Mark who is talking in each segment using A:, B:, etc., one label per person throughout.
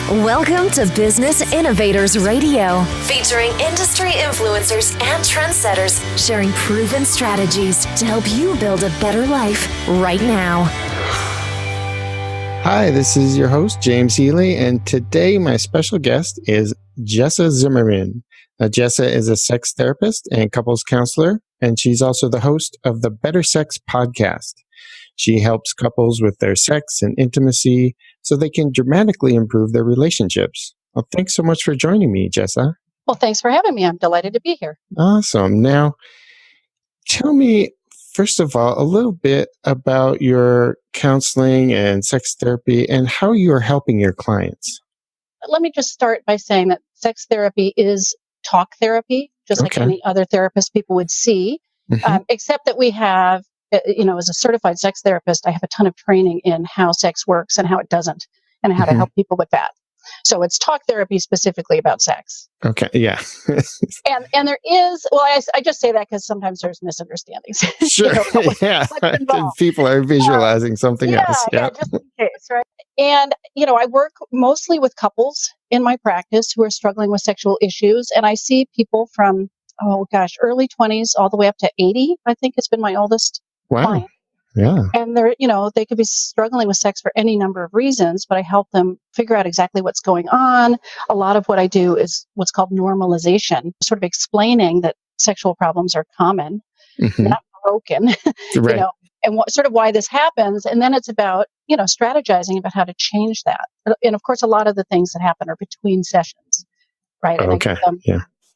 A: Welcome to Business Innovators Radio, featuring industry influencers and trendsetters sharing proven strategies to help you build a better life right now.
B: Hi, this is your host, James Healy, and today my special guest is Jessa Zimmerman. Jessa is a sex therapist and couples counselor, and she's also the host of the Better Sex podcast. She helps couples with their sex and intimacy so they can dramatically improve their relationships. Well, thanks so much for joining me, Jessa.
C: Well, thanks for having me. I'm delighted to be here.
B: Awesome. Now, tell me, first of all, a little bit about your counseling and sex therapy and how you are helping your clients.
C: Let me just start by saying that sex therapy is talk therapy, just like any other therapist people would see, except that we have, as a certified sex therapist, I have a ton of training in how sex works and how it doesn't, and how to help people with that. So it's talk therapy specifically about sex.
B: Okay, yeah.
C: and there is, I just say that because sometimes there's misunderstandings.
B: Sure, yeah. People are visualizing something else.
C: Yeah, just in case, right? And, I work mostly with couples in my practice who are struggling with sexual issues. And I see people from, early 20s all the way up to 80, I think has been my oldest client.
B: Yeah.
C: And they're, they could be struggling with sex for any number of reasons, but I help them figure out exactly what's going on. A lot of what I do is what's called normalization, sort of explaining that sexual problems are common, not broken,
B: right.
C: And sort of why this happens. And then it's about, strategizing about how to change that. And of course, a lot of the things that happen are between sessions, right? And
B: okay.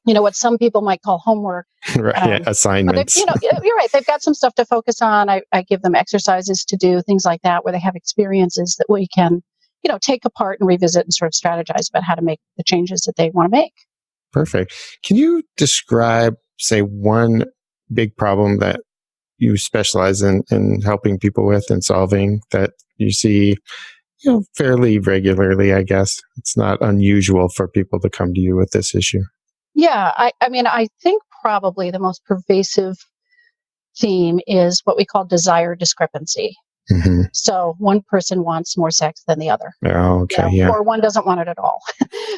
C: What some people might call homework.
B: Right. Assignments.
C: You're right. They've got some stuff to focus on. I give them exercises to do, things like that, where they have experiences that we can, take apart and revisit and sort of strategize about how to make the changes that they want to make.
B: Perfect. Can you describe, say, one big problem that you specialize in helping people with and solving that you see, fairly regularly, I guess? It's not unusual for people to come to you with this issue.
C: Yeah, I think probably the most pervasive theme is what we call desire discrepancy. So one person wants more sex than the other.
B: Oh, okay,
C: or one doesn't want it at all.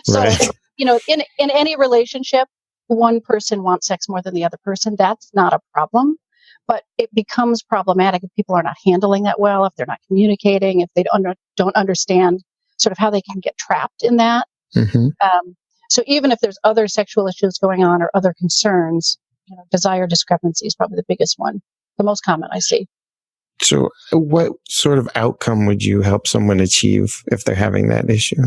C: So,
B: right.
C: In any relationship, one person wants sex more than the other person. That's not a problem, but it becomes problematic if people are not handling that well, if they're not communicating, if they don't understand sort of how they can get trapped in that. So even if there's other sexual issues going on or other concerns, desire discrepancy is probably the biggest one, the most common I see.
B: So what sort of outcome would you help someone achieve if they're having that issue?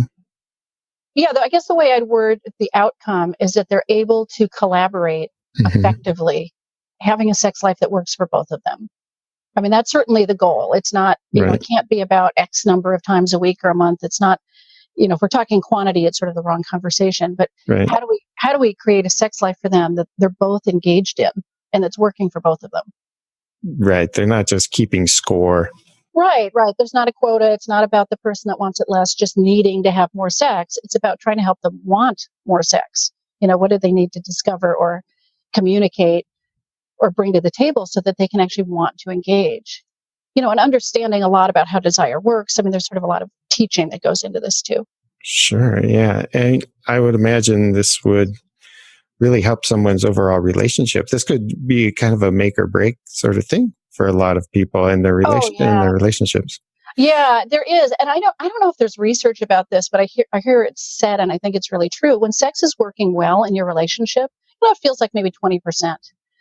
C: Yeah, I guess the way I'd word the outcome is that they're able to collaborate effectively, having a sex life that works for both of them. I mean, that's certainly the goal. It's not, it can't be about X number of times a week or a month. It's not, if we're talking quantity, it's sort of the wrong conversation. But how do we create a sex life for them that they're both engaged in and that's working for both of them?
B: Right. They're not just keeping score.
C: Right. There's not a quota. It's not about the person that wants it less just needing to have more sex. It's about trying to help them want more sex. What do they need to discover or communicate or bring to the table so that they can actually want to engage? And understanding a lot about how desire works. I mean, there's sort of a lot of teaching that goes into this too.
B: Sure. Yeah. And I would imagine this would really help someone's overall relationship. This could be kind of a make or break sort of thing for a lot of people in their in their relationships.
C: Yeah, there is. And I don't know if there's research about this, but I hear it said, and I think it's really true. When sex is working well in your relationship, it feels like maybe 20%.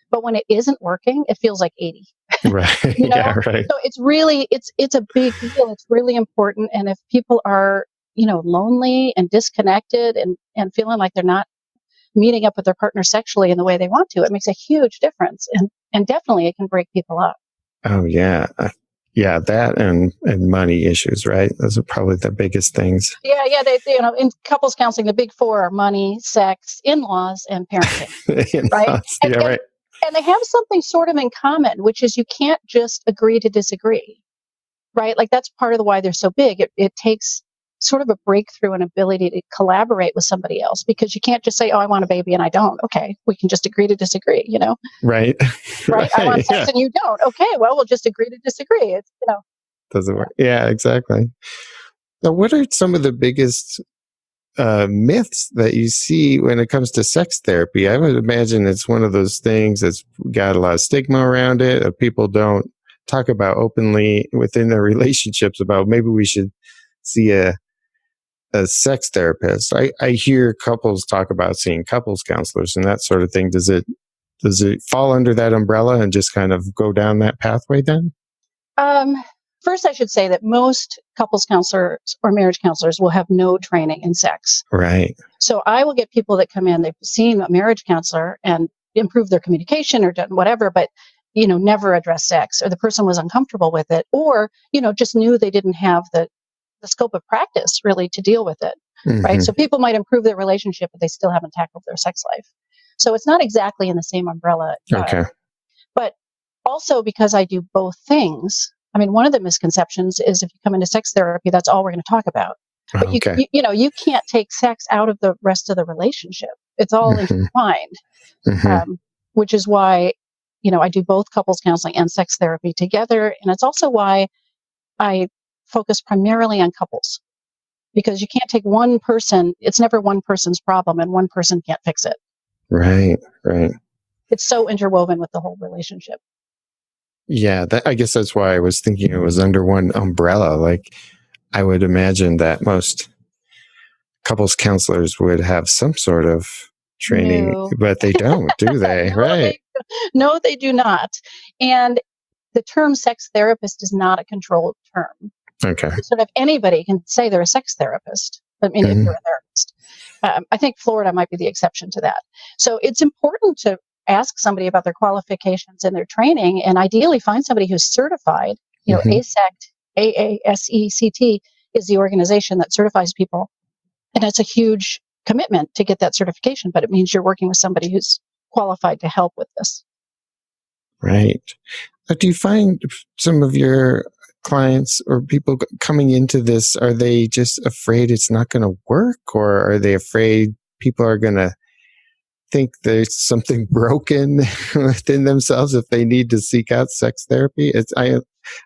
C: But when it isn't working, it feels like 80.
B: Right. Yeah, right.
C: So it's really, it's a big deal. It's really important. And if people are, lonely and disconnected and feeling like they're not meeting up with their partner sexually in the way they want to, it makes a huge difference. And definitely it can break people up.
B: Oh, yeah. Yeah, that and money issues, right? Those are probably the biggest things.
C: Yeah. They in couples counseling, the big four are money, sex, in-laws, and parenting. Right?
B: Right.
C: And they have something sort of in common, which is you can't just agree to disagree, right? Like that's part of why they're so big. It takes sort of a breakthrough and ability to collaborate with somebody else because you can't just say, oh, I want a baby and I don't. Okay, we can just agree to disagree,
B: Right.
C: Right. I want sex and you don't. Okay, well, we'll just agree to disagree. It's,
B: Doesn't work. Yeah, exactly. Now, what are some of the biggest myths that you see when it comes to sex therapy. I would imagine it's one of those things that's got a lot of stigma around it. People don't talk about openly within their relationships about maybe we should see a sex therapist. I hear couples talk about seeing couples counselors and that sort of thing. Does it fall under that umbrella and just kind of go down that pathway then?
C: First, I should say that most couples counselors or marriage counselors will have no training in sex.
B: Right.
C: So I will get people that come in, they've seen a marriage counselor and improved their communication or done whatever, but, never addressed sex, or the person was uncomfortable with it, or, just knew they didn't have the scope of practice really to deal with it.
B: Mm-hmm.
C: Right. So people might improve their relationship, but they still haven't tackled their sex life. So it's not exactly in the same umbrella.
B: Okay.
C: But also because I do both things. I mean, one of the misconceptions is if you come into sex therapy, that's all we're going to talk about. But
B: Okay.
C: you can't take sex out of the rest of the relationship. It's all intertwined, which is why, I do both couples counseling and sex therapy together. And it's also why I focus primarily on couples, because you can't take one person. It's never one person's problem and one person can't fix it.
B: Right.
C: It's so interwoven with the whole relationship.
B: Yeah, I guess that's why I was thinking it was under one umbrella. Like, I would imagine that most couples counselors would have some sort of training, but they don't, do they?
C: No,
B: right.
C: No, they do not. And the term sex therapist is not a controlled term.
B: Okay.
C: Sort of anybody can say they're a sex therapist. I mean, if they're a therapist. I think Florida might be the exception to that. So it's important to ask somebody about their qualifications and their training, and ideally find somebody who's certified. AASECT, AASECT is the organization that certifies people. And it's a huge commitment to get that certification, but it means you're working with somebody who's qualified to help with this.
B: Right. Do you find some of your clients or people coming into this, are they just afraid it's not going to work, or are they afraid people are going to think there's something broken within themselves if they need to seek out sex therapy? I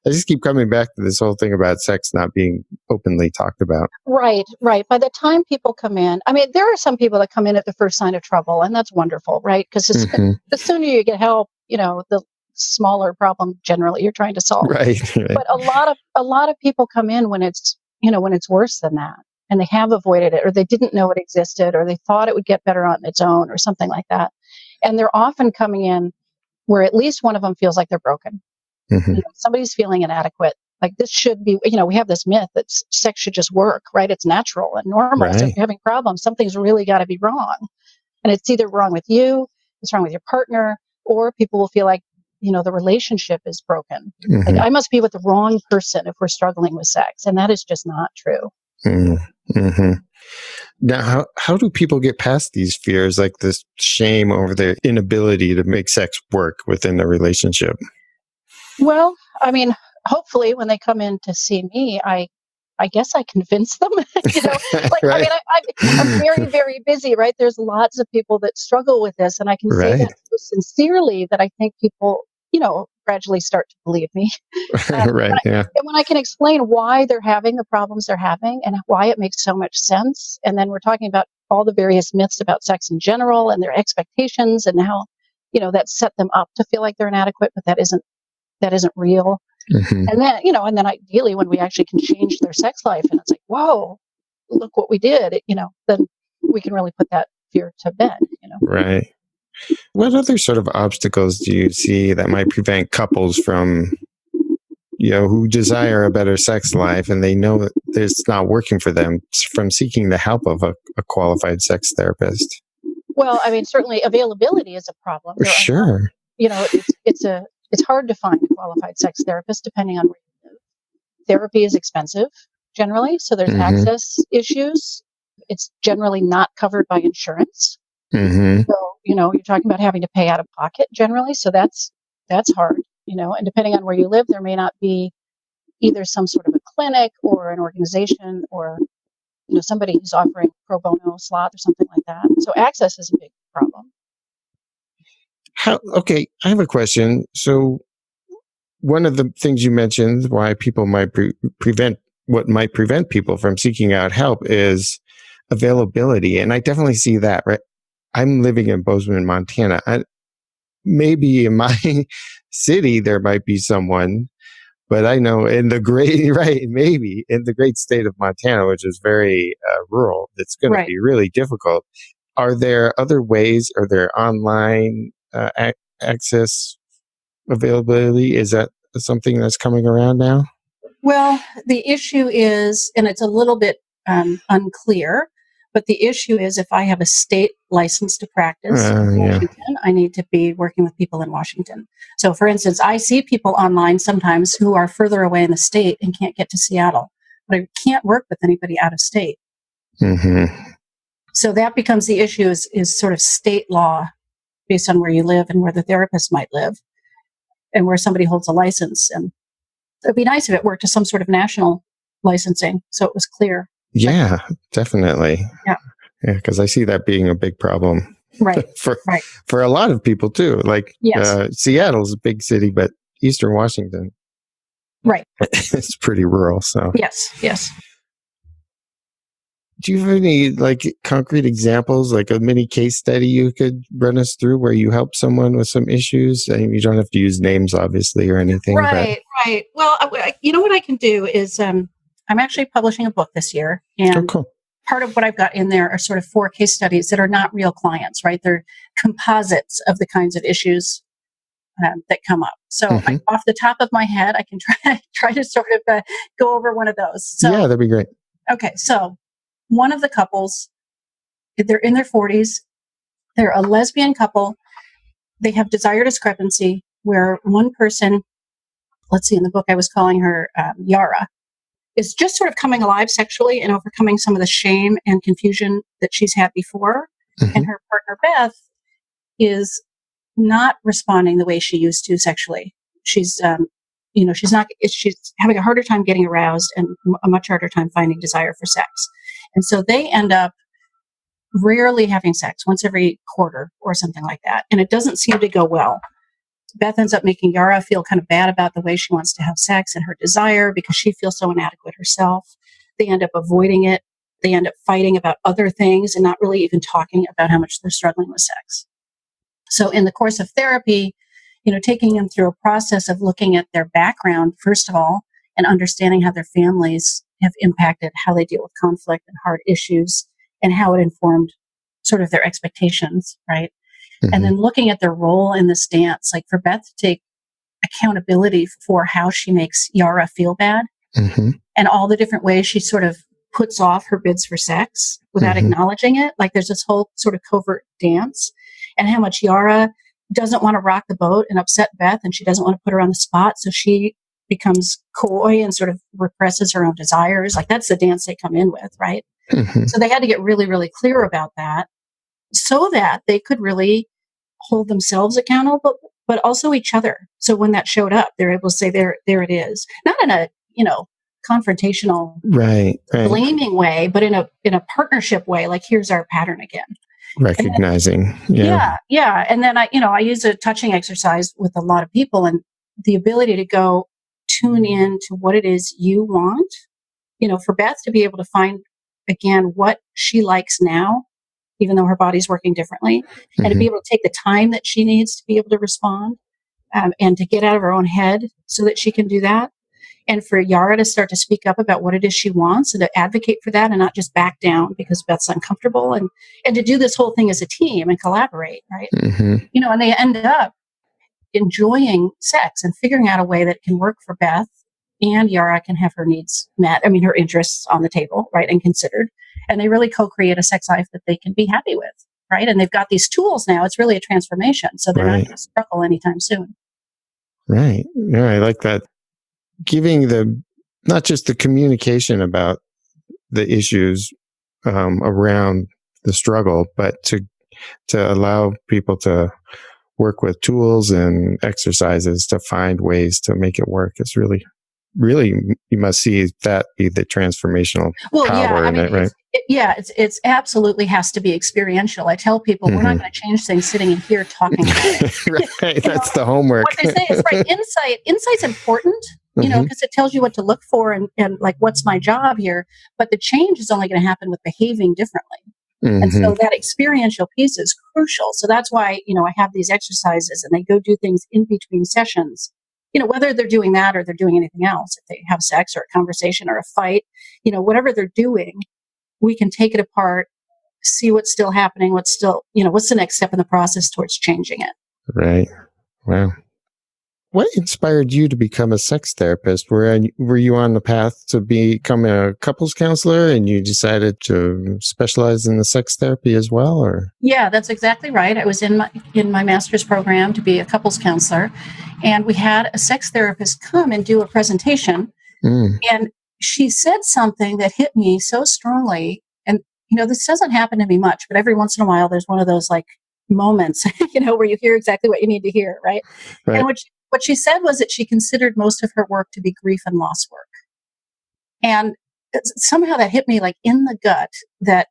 B: just keep coming back to this whole thing about sex not being openly talked about.
C: Right. By the time people come in, I mean, there are some people that come in at the first sign of trouble, and that's wonderful, right? Because the sooner you get help, the smaller problem generally you're trying to solve.
B: Right.
C: But a lot of people come in when it's worse than that, and they have avoided it, or they didn't know it existed, or they thought it would get better on its own, or something like that. And they're often coming in where at least one of them feels like they're broken. Somebody's feeling inadequate. Like, this should be, we have this myth that sex should just work, right? It's natural and normal. Right. So if you're having problems, something's really got to be wrong. And it's either wrong with you, it's wrong with your partner, or people will feel like, the relationship is broken. Like, I must be with the wrong person if we're struggling with sex. And that is just not true.
B: Now, how do people get past these fears, like this shame over their inability to make sex work within the relationship?
C: Well, I mean, hopefully when they come in to see me, I guess I convince them, like, right. I mean, I'm very, very busy, right? There's lots of people that struggle with this, and I can say that so sincerely that I think people, gradually start to believe me.
B: Right. Yeah.
C: And when I can explain why they're having the problems they're having and why it makes so much sense. And then we're talking about all the various myths about sex in general and their expectations and how, that set them up to feel like they're inadequate, but that isn't real. And then, and then ideally when we actually can change their sex life and it's like, whoa, look what we did, then we can really put that fear to bed,
B: Right. What other sort of obstacles do you see that might prevent couples from, who desire a better sex life and they know that it's not working for them, from seeking the help of a qualified sex therapist?
C: Well, I mean, certainly availability is a problem.
B: Sure.
C: It's hard to find a qualified sex therapist depending on where you live. Therapy is expensive generally, so there's access issues. It's generally not covered by insurance. So, you're talking about having to pay out of pocket generally. So that's hard, and depending on where you live, there may not be either some sort of a clinic or an organization or, somebody who's offering pro bono slot or something like that. So access is a big problem.
B: Okay, I have a question. So one of the things you mentioned why people might prevent people from seeking out help is availability. And I definitely see that, right? I'm living in Bozeman, Montana. Maybe in my city, there might be someone, but I know in the great, right, maybe in the great state of Montana, which is very rural, it's going to be really difficult. Are there other ways? Are there online access availability? Is that something that's coming around now?
C: Well, the issue is, and it's a little bit unclear, but the issue is if I have a state license to practice in Washington, I need to be working with people in Washington. So, for instance, I see people online sometimes who are further away in the state and can't get to Seattle, but I can't work with anybody out of state.
B: Mm-hmm.
C: So that becomes the issue is sort of state law based on where you live and where the therapist might live and where somebody holds a license. And it'd be nice if it worked to some sort of national licensing so it was clear.
B: Yeah, definitely.
C: Yeah,
B: because I see that being a big problem.
C: Right.
B: for a lot of people too. Like Seattle's a big city, but Eastern Washington,
C: right,
B: it's pretty rural. So
C: yes.
B: Do you have any concrete examples, like a mini case study you could run us through where you help someone with some issues? I mean, you don't have to use names, obviously, or anything.
C: Right. Well, you know what I can do is I'm actually publishing a book this year, and part of what I've got in there are sort of 4 case studies that are not real clients, right? They're composites of the kinds of issues that come up. So off the top of my head, I can try to sort of go over one of those. So,
B: yeah, that'd be great.
C: Okay, so one of the couples, they're in their 40s. They're a lesbian couple. They have desire discrepancy where one person, let's see, in the book I was calling her Yara, is just sort of coming alive sexually and overcoming some of the shame and confusion that she's had before. And her partner, Beth, is not responding the way she used to sexually. She's, she's having a harder time getting aroused and a much harder time finding desire for sex. And so they end up rarely having sex, once every quarter or something like that. And it doesn't seem to go well. Beth ends up making Yara feel kind of bad about the way she wants to have sex and her desire because she feels so inadequate herself. They end up avoiding it. They end up fighting about other things and not really even talking about how much they're struggling with sex. So in the course of therapy, taking them through a process of looking at their background, first of all, and understanding how their families have impacted how they deal with conflict and hard issues and how it informed sort of their expectations, right? And then looking at their role in this dance, like for Beth to take accountability for how she makes Yara feel bad and all the different ways she sort of puts off her bids for sex without acknowledging it. Like there's this whole sort of covert dance and how much Yara doesn't want to rock the boat and upset Beth and she doesn't want to put her on the spot. So she becomes coy and sort of represses her own desires. Like that's the dance they come in with, right? So they had to get really, really clear about that so that they could really hold themselves accountable, but also each other. So when that showed up, they're able to say, there it is. Not in a, confrontational, blaming way, but in a partnership way, like here's our pattern again.
B: Recognizing.
C: Yeah. And then I use a touching exercise with a lot of people and the ability to go tune in to what it is you want, for Beth to be able to find again what she likes now, even though her body's working differently, and to be able to take the time that she needs to be able to respond and to get out of her own head so that she can do that. And for Yara to start to speak up about what it is she wants and to advocate for that and not just back down because Beth's uncomfortable and to do this whole thing as a team and collaborate, right? And they end up enjoying sex and figuring out a way that can work for Beth and Yara can have her needs met. I mean, her interests on the table, right? And considered. And they really co-create a sex life that they can be happy with, right? And they've got these tools now. It's really a transformation. So they're not going to struggle anytime soon.
B: Right. Yeah, I like that. Giving not just the communication about the issues around the struggle, but to allow people to work with tools and exercises to find ways to make it work is really, you must see that be the transformational power in it, right?
C: It's absolutely has to be experiential. I tell people we're not going to change things sitting in here talking about it.
B: Right, that's the homework.
C: What they say is right. Insight's important, because it tells you what to look for and like, what's my job here? But the change is only going to happen with behaving differently. And so that experiential piece is crucial. So that's why, I have these exercises and they go do things in between sessions, whether they're doing that or they're doing anything else. If they have sex or a conversation or a fight, whatever they're doing, we can take it apart, see what's still happening, what's the next step in the process towards changing it.
B: Right. Wow. What inspired you to become a sex therapist? Were you on the path to become a couples counselor and you decided to specialize in the sex therapy as well, or?
C: Yeah, that's exactly right. I was in my master's program to be a couples counselor, and we had a sex therapist come and do a presentation, and she said something that hit me so strongly. And, this doesn't happen to me much, but every once in a while there's one of those like moments, where you hear exactly what you need to hear, right? And what she said was that she considered most of her work to be grief and loss work. And somehow that hit me like in the gut that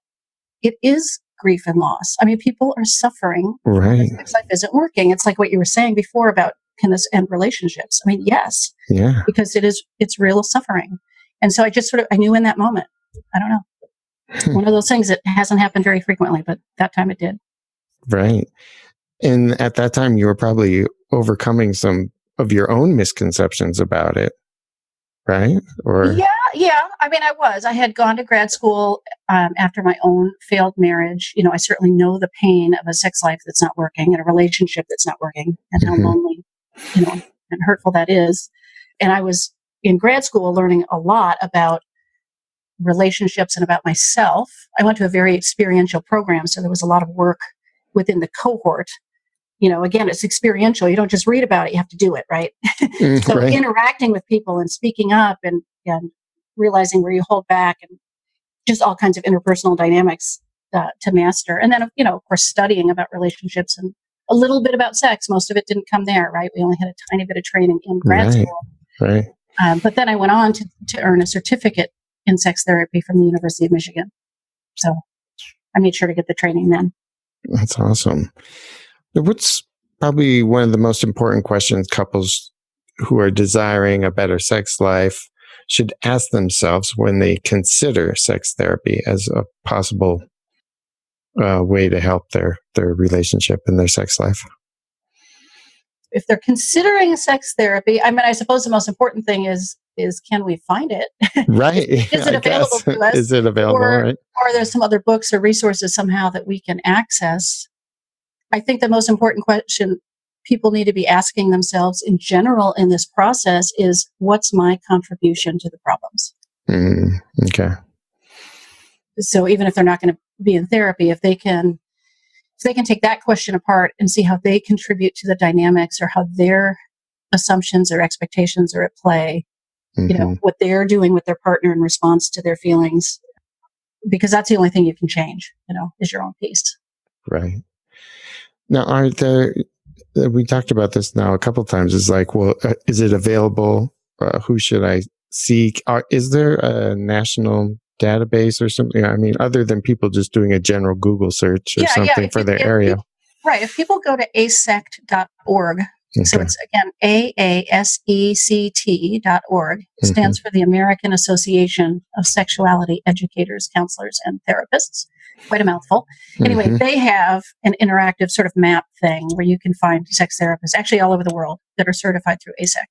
C: it is grief and loss. I mean, people are suffering.
B: Right.
C: Sex life isn't working. It's like what you were saying before about, can this end relationships? I mean, yes.
B: Yeah.
C: Because it's real suffering. And so I knew in that moment, I don't know, one of those things that hasn't happened very frequently, but that time it did.
B: Right. And at that time, you were probably overcoming some of your own misconceptions about it, right? Or
C: yeah. I mean, I had gone to grad school after my own failed marriage. I certainly know the pain of a sex life that's not working and a relationship that's not working, and how lonely, and hurtful that is. And I was in grad school learning a lot about relationships and about myself. I went to a very experiential program, so there was a lot of work within the cohort. Again, it's experiential. You don't just read about it, you have to do it, right? So
B: right.
C: Interacting with people and speaking up and realizing where you hold back and just all kinds of interpersonal dynamics to master. And then, of course, studying about relationships and a little bit about sex. Most of it didn't come there, right? We only had a tiny bit of training in grad school.
B: Right.
C: But then I went on to earn a certificate in sex therapy from the University of Michigan. So I made sure to get the training then.
B: That's awesome. What's probably one of the most important questions couples who are desiring a better sex life should ask themselves when they consider sex therapy as a possible way to help their relationship and their sex life?
C: If they're considering sex therapy, I mean, I suppose the most important thing is can we find it?
B: Right.
C: Is it available to us?
B: Is it available? Right.
C: Or there's some other books or resources somehow that we can access. I think the most important question people need to be asking themselves in general in this process is, what's my contribution to the problems?
B: Okay.
C: So even if they're not going to be in therapy, if they can take that question apart and see how they contribute to the dynamics or how their assumptions or expectations are at play, what they're doing with their partner in response to their feelings, because that's the only thing you can change, is your own piece.
B: Right. Now, we talked about this now a couple of times. It's like, well, is it available? Who should I seek? Is there a national database or something? I mean, other than people just doing a general Google search or something for their area.
C: Right. If people go to asect.org, so it's again, AASECT.org, it stands for the American Association of Sexuality Educators, Counselors, and Therapists. Quite a mouthful. Anyway, they have an interactive sort of map thing where you can find sex therapists actually all over the world that are certified through ASECT.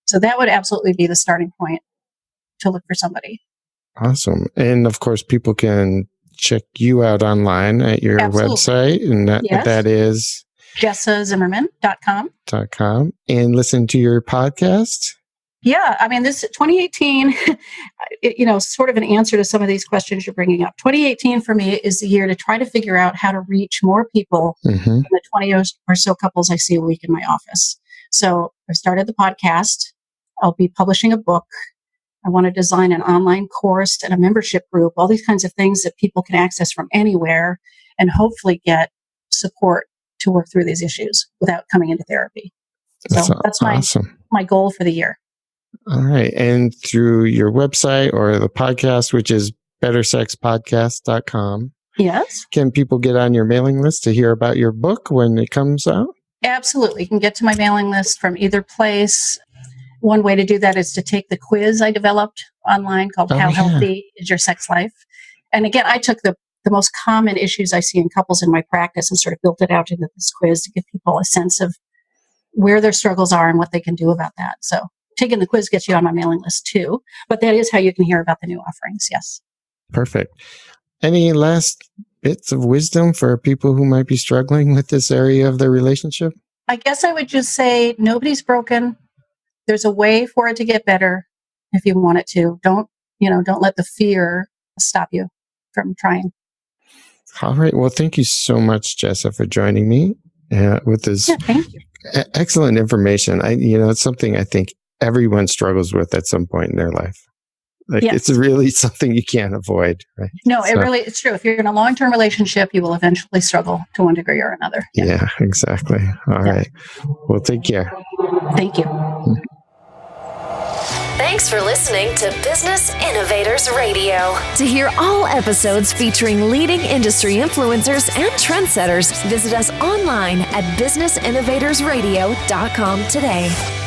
C: So that would absolutely be the starting point to look for somebody.
B: Awesome. And of course, people can check you out online at your website, and that is
C: JessaZimmerman.com.
B: And listen to your podcast.
C: Yeah, I mean, this 2018, sort of an answer to some of these questions you're bringing up. 2018 for me is the year to try to figure out how to reach more people than the 20 or so couples I see a week in my office. So I started the podcast. I'll be publishing a book. I want to design an online course and a membership group, all these kinds of things that people can access from anywhere and hopefully get support to work through these issues without coming into therapy. So that's my goal for the year.
B: All right. And through your website or the podcast, which is bettersexpodcast.com.
C: Yes.
B: Can people get on your mailing list to hear about your book when it comes out?
C: Absolutely. You can get to my mailing list from either place. one way to do that is to take the quiz I developed online called How Healthy is Your Sex Life? And again, I took the most common issues I see in couples in my practice and sort of built it out into this quiz to give people a sense of where their struggles are and what they can do about that. So taking the quiz gets you on my mailing list too, but that is how you can hear about the new offerings. Yes.
B: Perfect. Any last bits of wisdom for people who might be struggling with this area of their relationship?
C: I guess I would just say nobody's broken. There's a way for it to get better if you want it to. Don't let the fear stop you from trying.
B: All right. Well, thank you so much, Jessa, for joining me with this
C: thank you.
B: Excellent information. It's something I think everyone struggles with at some point in their life. It's really something you can't avoid, right?
C: No, it's true. If you're in a long-term relationship, you will eventually struggle to one degree or another.
B: Yeah, exactly. All right. Well, take care.
C: Thank you.
A: Thanks for listening to Business Innovators Radio. To hear all episodes featuring leading industry influencers and trendsetters, visit us online at businessinnovatorsradio.com today.